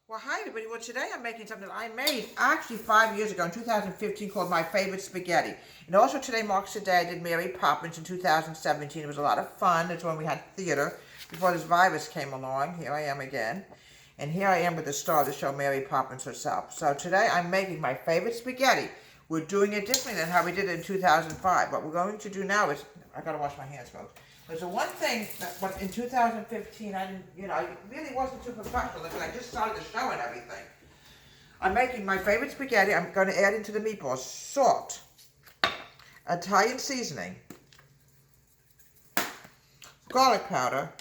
Well, hi everybody. Well, today I'm making something I made actually 5 years ago in 2015 called My Favorite Spaghetti. And also today marks the day I did Mary Poppins in 2017. It was a lot of fun. It's when we had theater before this virus came along. Here I am again. And here I am with the star of the show, Mary Poppins herself. So today I'm making my favorite spaghetti. We're doing it differently than how we did it in 2005. What we're going to do now is, I gotta wash my hands, folks. There's the one thing that but in 2015 I didn't, I really wasn't too professional because I just started the show and everything. I'm making my favorite spaghetti. I'm going to add into the meatballs salt, Italian seasoning, garlic powder.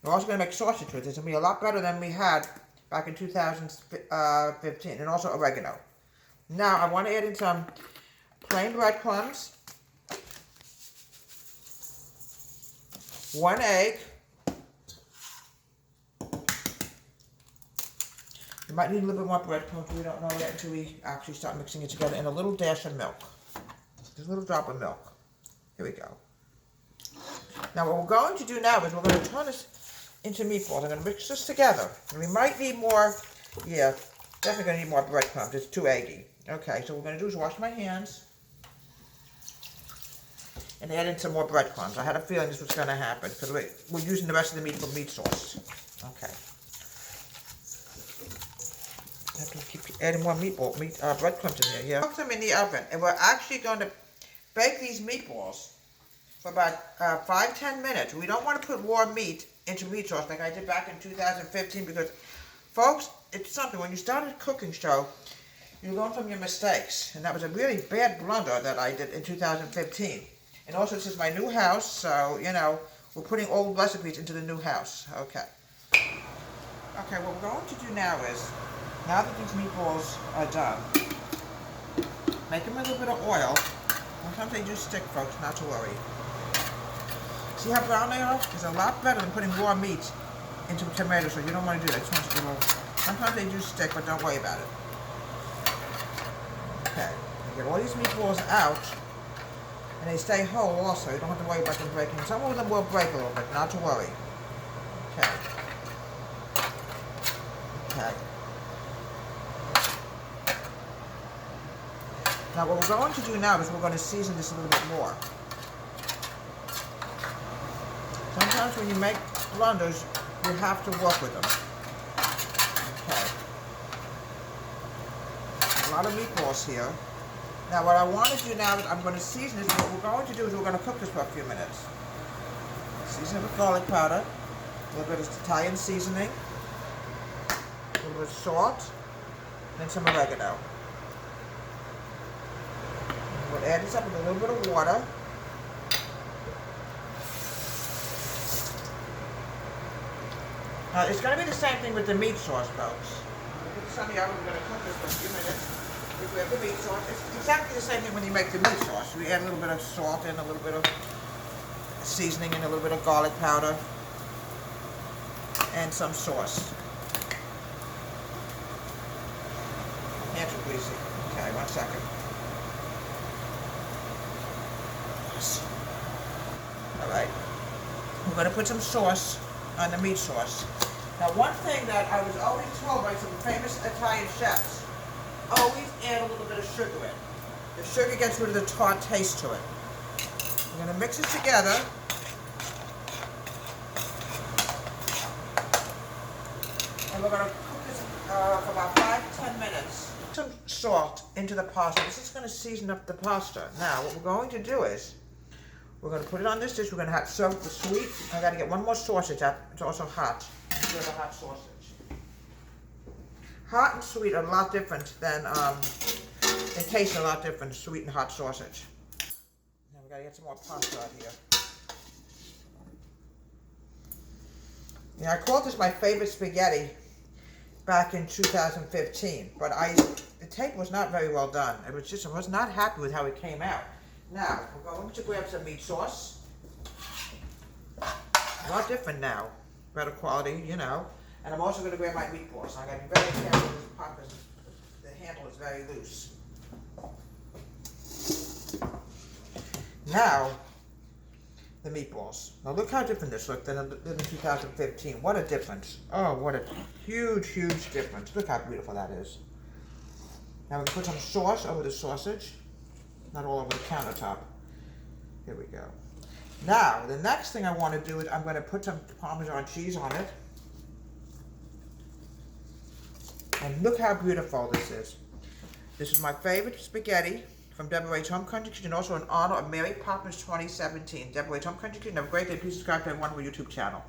We're also going to make sausage with it. It's going to be a lot better than we had back in 2015, and also oregano. Now I want to add in some plain breadcrumbs, 1 egg. You might need a little bit more breadcrumbs. We don't know that until we actually start mixing it together. And a little dash of milk. Just a little drop of milk. Here we go. Now what we're going to do now is we're going to turn this into meatballs. I'm going to mix this together. And we might need more, definitely going to need more breadcrumbs. It's too eggy. Okay, so what we're going to do is wash my hands and add in some more breadcrumbs. I had a feeling this was going to happen because we're using the rest of the meat for meat sauce. Okay. I have to keep adding more breadcrumbs in there. Yeah. Cook them in the oven, and we're actually going to bake these meatballs for about 5-10 minutes. We don't want to put raw meat into meat sauce like I did back in 2015 because, folks, it's something. When you start a cooking show, you learn from your mistakes, and that was a really bad blunder that I did in 2015. And also, this is my new house, so, we're putting old recipes into the new house. Okay. Okay, what we're going to do now is, now that these meatballs are done, make them a little bit of oil. Sometimes they do stick, folks, not to worry. See how brown they are? It's a lot better than putting raw meat into tomato sauce. You don't want to do that. Sometimes they do stick, but don't worry about it. Okay. You get all these meatballs out. And they stay whole also. You don't have to worry about them breaking. Some of them will break a little bit, not to worry. Okay. Okay. Now what we're going to do now is we're going to season this a little bit more. Sometimes when you make blunders, you have to work with them. Okay. A lot of meatballs here. Now what I want to do now is I'm going to season this. What we're going to do is we're going to cook this for a few minutes. Season it with garlic powder, a little bit of Italian seasoning, a little bit of salt, and some oregano. We'll add this up with a little bit of water. It's going to be the same thing with the meat sauce, folks. Put this on the oven. We're going to cook this for a few minutes. We have the meat sauce. It's exactly the same thing when you make the meat sauce. We add a little bit of salt in, a little bit of seasoning, and a little bit of garlic powder, and some sauce. Hands are greasy. Okay, 1 second. Yes. All right. We're going to put some sauce on the meat sauce. Now, one thing that I was always told by some famous Italian chefs, always add a little bit of sugar in. The sugar gets rid of the tart taste to it. We're going to mix it together. And we're going to cook this for about 5 to 10 minutes. Some salt into the pasta. This is going to season up the pasta. Now, what we're going to do is, we're going to put it on this dish. We're going to have serve the sweet. I got to get one more sausage up. It's also hot. Serve a hot sausage. Hot and sweet are a lot different than, they taste a lot different, sweet and hot sausage. Now we gotta get some more pasta out here. Yeah, I called this my favorite spaghetti back in 2015, but the tape was not very well done. I was not happy with how it came out. Now, we're going to grab some meat sauce. A lot different now. Better quality, And I'm also going to grab my meatballs. I got to be very careful with this pot because the handle is very loose. Now, the meatballs. Now look how different this looked than in 2015. What a difference. Oh, what a huge, huge difference. Look how beautiful that is. Now we can put some sauce over the sausage. Not all over the countertop. Here we go. Now, the next thing I want to do is I'm going to put some Parmesan cheese on it. And look how beautiful this is. This is my favorite spaghetti from Deborah Wade's Home Country Kitchen, also in honor of Mary Poppins 2017. Deborah Wade's Home Country Kitchen. Have a great day. Please subscribe to my wonderful YouTube channel.